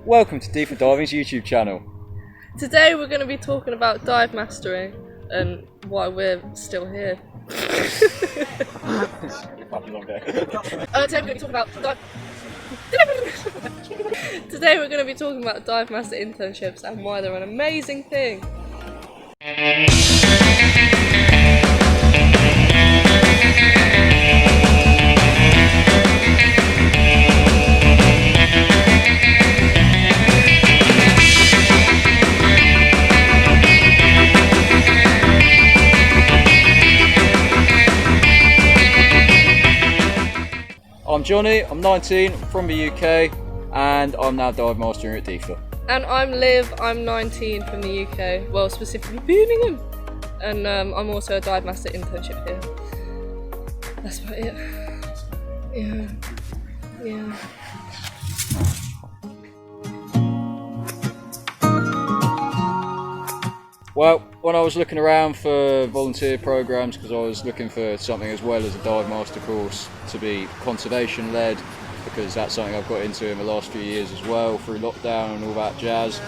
Welcome to Deefer DIving's YouTube channel. Today we're going to be talking about dive mastering and why we're still here. Today we're going to be talking about DiveMaster internships and why they're an amazing thing. I'm Johnny, I'm 19, from the UK, and I'm now dive mastering at Deefer. And I'm Liv, I'm 19 from the UK, well specifically Birmingham. And I'm also a DiveMaster internship here. That's about it. Yeah. Well, when I was looking around for volunteer programs, because I was looking for something as well as a dive master course to be conservation led, because that's something I've got into in the last few years as well through lockdown and all that jazz.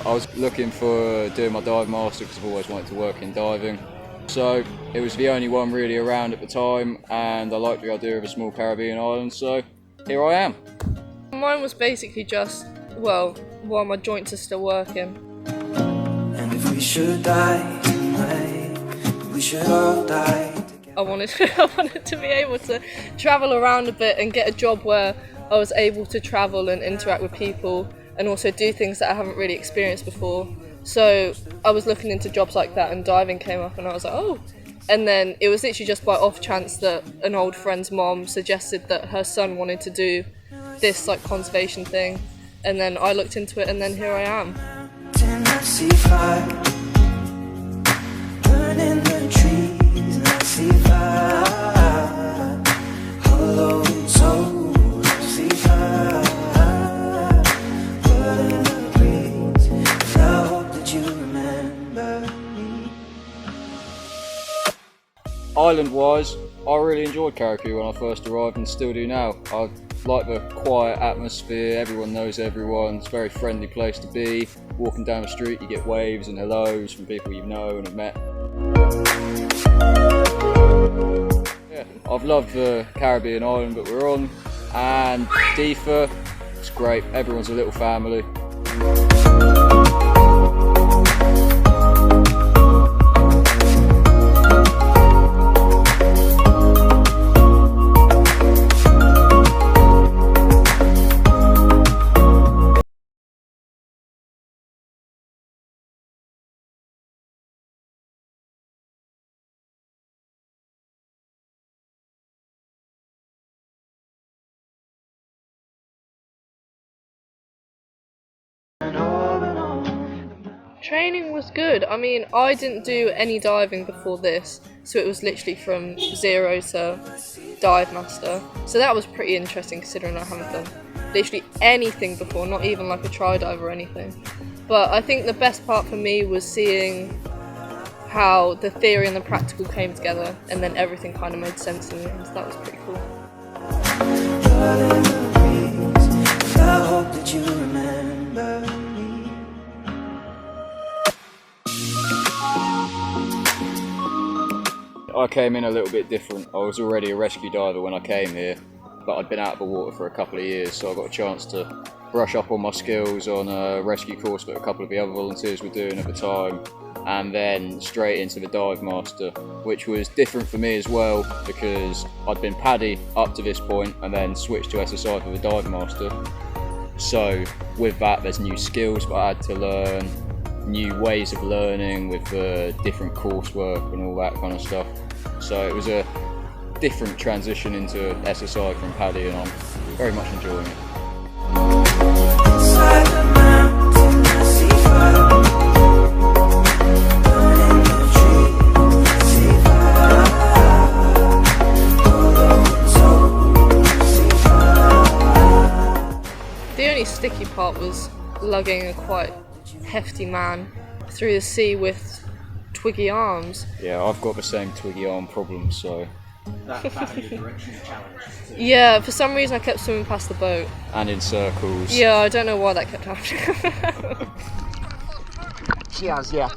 I was looking for doing my dive master because I've always wanted to work in diving. So it was the only one really around at the time, and I liked the idea of a small Caribbean island, so here I am. Mine was basically just, well, while my joints are still working. And if we should die anyway, we should all die together. I wanted to be able to travel around a bit and get a job where I was able to travel and interact with people and also do things that I haven't really experienced before. So I was looking into jobs like that and diving came up and I was like, oh. And then it was literally just by off chance that an old friend's mom suggested that her son wanted to do this like conservation thing. And then I looked into it and then here I am. And I see fire burning the trees, and I see fire hollow souls. I see fire burning the breeze, and I hope that you remember me. Island-wise, I really enjoyed CARRIACOU when I first arrived and still do now. I like the quiet atmosphere, everyone knows everyone, it's a very friendly place to be. Walking down the street you get waves and hellos from people you know and have met. Yeah, I've loved the Caribbean island that we're on, and Deefer, it's great, everyone's a little family. Training was good. I mean, I didn't do any diving before this, so it was literally from zero to dive master. So that was pretty interesting considering I haven't done literally anything before, not even like a tri dive or anything. But I think the best part for me was seeing how the theory and the practical came together and then everything kind of made sense in the end, so that was pretty cool. I hope that you remember me. I came in a little bit different. I was already a rescue diver when I came here, but I'd been out of the water for a couple of years, so I got a chance to brush up on my skills on a rescue course that a couple of the other volunteers were doing at the time, and then straight into the dive master, which was different for me as well because I'd been PADI up to this point and then switched to SSI for the dive master. So with that there's new skills that I had to learn, new ways of learning with different coursework and all that kind of stuff. So it was a different transition into SSI from PADI and I'm very much enjoying it. Inside the mountain, I see fire burning the trees, I see fire hollow souls, I see fire. The only sticky part was lugging a quite hefty man through the sea with twiggy arms. Yeah, I've got the same twiggy arm problem, so that in your direction challenge. Yeah, for some reason I kept swimming past the boat. And in circles. Yeah, I don't know why that kept happening. Cheers, yeah.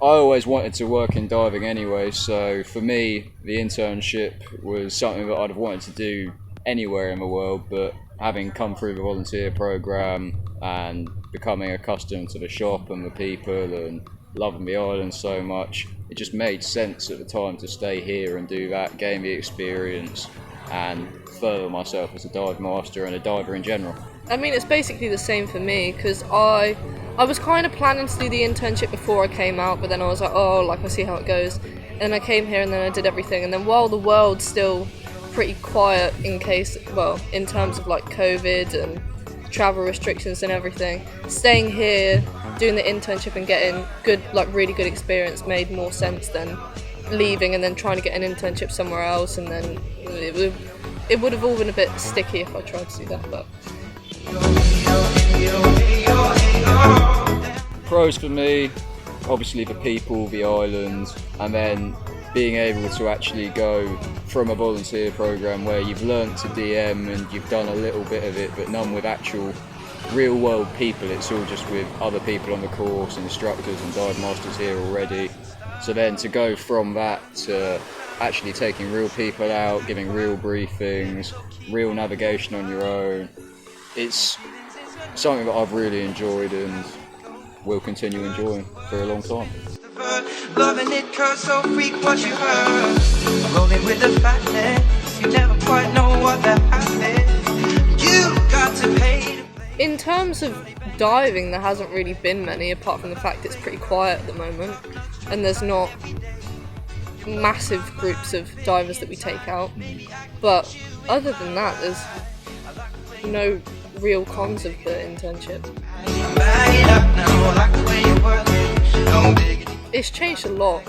I always wanted to work in diving anyway, so for me the internship was something that I'd have wanted to do anywhere in the world, but having come through the volunteer programme and becoming accustomed to the shop and the people and loving the island so much, it just made sense at the time to stay here and do that, gain the experience and further myself as a dive master and a diver in general. I mean, it's basically the same for me, because I was kind of planning to do the internship before I came out, but then I was like, oh, like, I'll see how it goes. And I came here and then I did everything, and then while the world's still pretty quiet in terms of like COVID and travel restrictions and everything, staying here, doing the internship and getting good, like really good experience made more sense than leaving and then trying to get an internship somewhere else, and then it would have all been a bit sticky if I tried to do that. But pros for me, obviously the people, the island, and then being able to actually go from a volunteer program where you've learnt to DM and you've done a little bit of it, but none with actual real world people. It's all just with other people on the course, instructors and dive masters here already. So then to go from that to actually taking real people out, giving real briefings, real navigation on your own, it's something that I've really enjoyed and will continue enjoying for a long time. Loving it 'cause so freak what you heard. Rolling with the fatness, you never quite know what that happened. You got to pay. in terms of diving, there hasn't really been many, apart from the fact it's pretty quiet at the moment, and there's not massive groups of divers that we take out. But other than that, there's no real cons of the internship. It's changed a lot.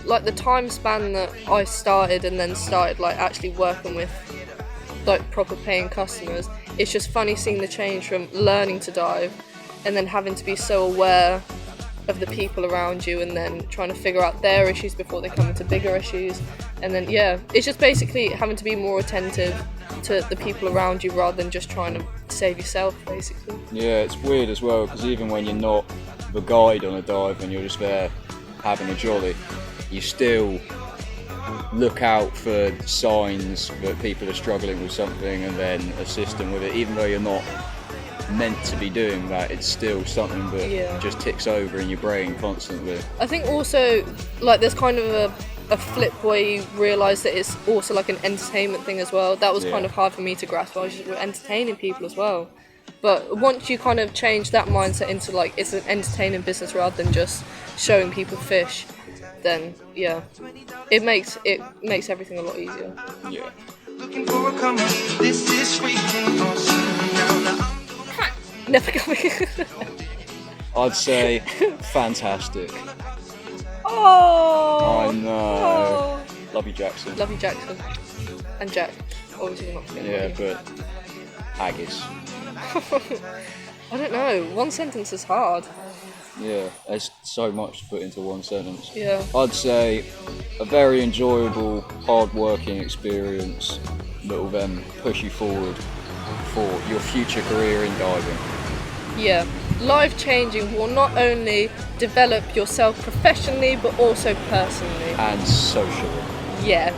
Like the time span that I started and then started like actually working with like proper paying customers, it's just funny seeing the change from learning to dive and then having to be so aware of the people around you and then trying to figure out their issues before they come into bigger issues. And then yeah, it's just basically having to be more attentive to the people around you rather than just trying to save yourself, basically. Yeah, it's weird as well, because even when you're not the guide on a dive and you're just there having a jolly, you still look out for signs that people are struggling with something and then assist them with it. Even though you're not meant to be doing that, it's still something that just ticks over in your brain constantly. I think also like there's kind of a flip where you realise that it's also like an entertainment thing as well. That was kind of hard for me to grasp. I was just entertaining people as well. But once you kind of change that mindset into like it's an entertaining business rather than just showing people fish, then yeah, it makes everything a lot easier. Yeah. Looking for a come, this is freaking awesome. Never coming. I'd say fantastic. Oh, I know. Oh. Love you, Jackson. Love you, Jackson. And Jack. Obviously not forgetting Yeah, about you. but haggis. I don't know. One sentence is hard. Yeah, there's so much to put into one sentence. Yeah. I'd say a very enjoyable, hard-working experience that will then push you forward for your future career in diving. Yeah. Life-changing will not only develop yourself professionally but also personally. And socially. Yeah.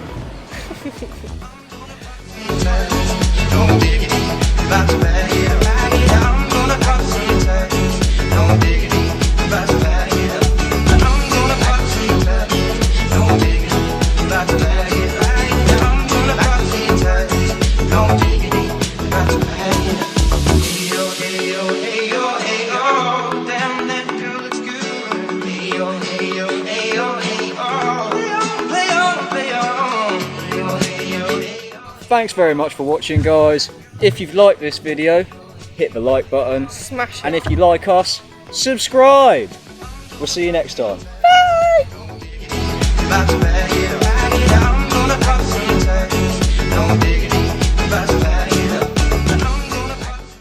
Thanks very much for watching, guys. If you've liked this video, hit the like button. Smash it. And if you like us, subscribe. We'll see you next time. Bye!